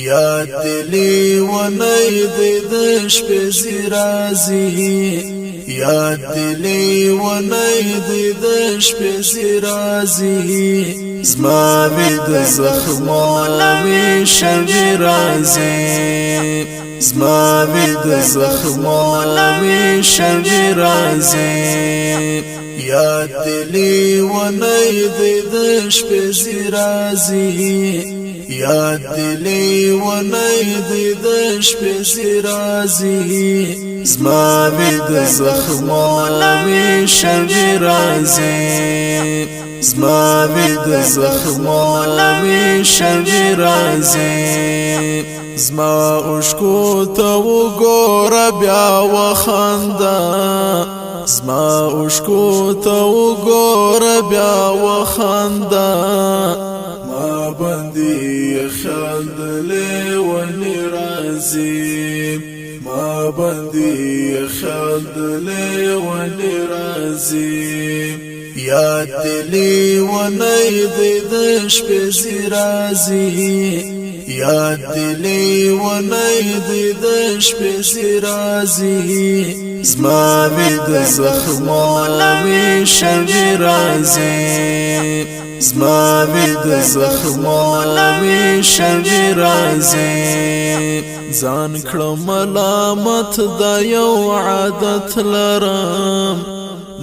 یاد دلی و نید دش پزی رازی یاد دلی و نید دش پزی رازی زما بید زخموی شوی رازی زما بید زخموی شوی رازی یاد دلی و نید دش پزی رازی یاد دلی و نید دش پزی رازی زما بید زخموی شوی رازی زما بید زخموی شوی رازی زما اوشکو تو گور بیا و خندا زما اوشکو تو گور بیا و خندا ما بندی خیال دلی ونی رازی ما بندی خیال دلی ونی رازی یاد دلی و نید دش پزی رازی یاد دلی و نید دش پزی رازی زما بید زخموی شوی رازی زما بید زخموی شوی رازی ځان کړم ملامت دا یو عادت لرم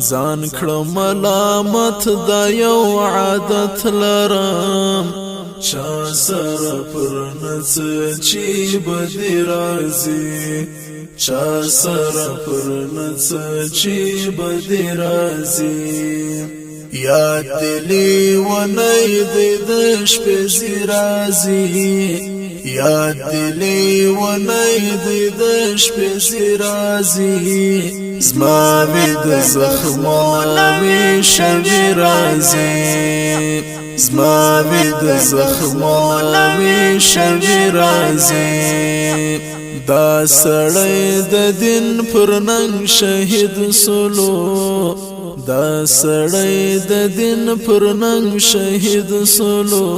ځان کړم ملامت دا یو عادت لرم چا سره پر نڅ چې بدی رازي چا سره پر نڅ چې بدی رازي یاد دلی و نید دش پزی رازی یاد دلی و نید دش پزی رازی زما بید زخموی شوی رازی زما بید زخموی شوی رازی دا سړی د دین پر ننګ شهید سولو دا سړی د دین پر ننګ شهید سولو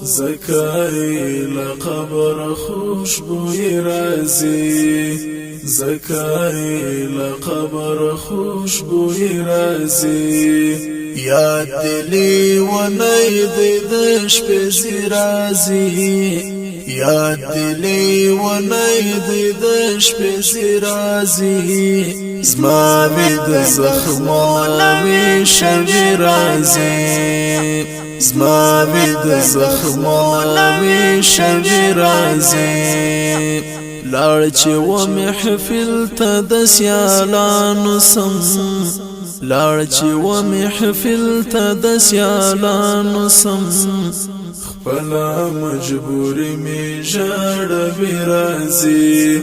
زکای لقبر خوشبوی رازی زکای لقبر خوشبوی رازی یاد دلی و نید دش پزی رازی یاد دلی و نید دش پزی رازی زما بید زخموی شوی رازی زما بید زخموی شوی رازی لاړ چې و محفل ته د سیالانو سم لاړ چې و محفل ته د سیالانو سم خپلا مجبوری می ژړوي رازي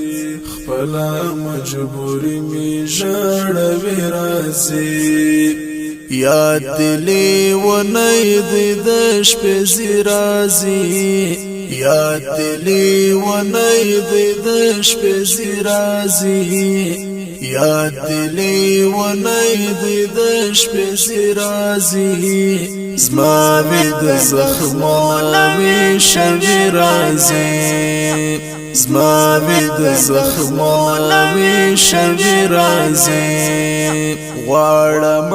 خپلا مجبوری می ژړوي رازي یاد دلی و نید دش پزی رازی یاد دلی و نید دش پزی رازی یاد دلی و نید دش پزی رازی زما بید زخموی شوی رازی زما بید زخموی شوی رازی غواړم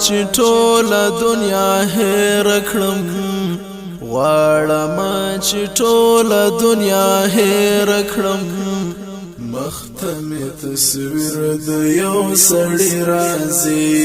چې ټوله دنیا هېر کړم غواړم چې ټوله دنیا هېر کړم مختمې تصویر د یو سړي رازي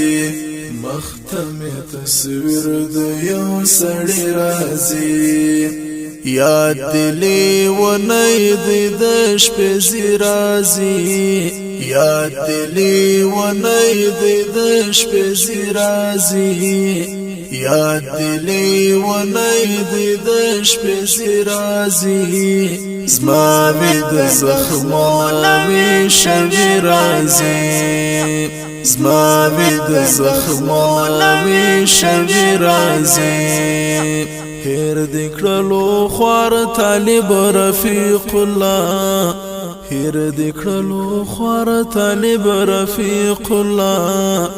مختمې تصویر د یو سړي رازي یاد دلی و نید دش پزی رازی یاد دلی و نید دش پزی رازی یاد دلی و نید دش پزی رازی زما بید زخموی شوی رازی زما بید زخموی شوی رازی هیر دکړلو خوار طالب رفیق الله هیر دکړلو خوار طالب رفیق الله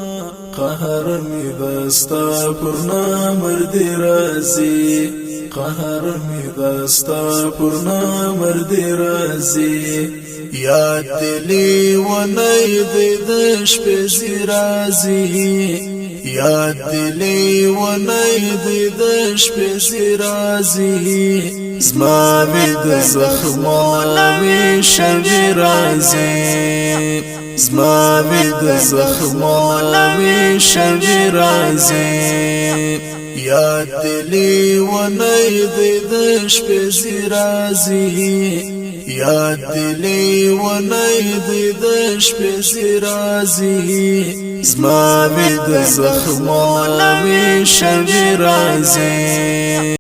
قهر می دستا پر نامر دی رازی قهر می دستا پرنا مرد رازی یاد دلی و نید دش پزی رازی یاد دلی و نید دش پزی رازی زما بید زخمونا می شوی رازی زما بید زخمونا می شوی رازی یاد دلی و نید دش پزی رازی یاد دلی و نید دش پزی رازی زما بید زخمونا می شوی رازی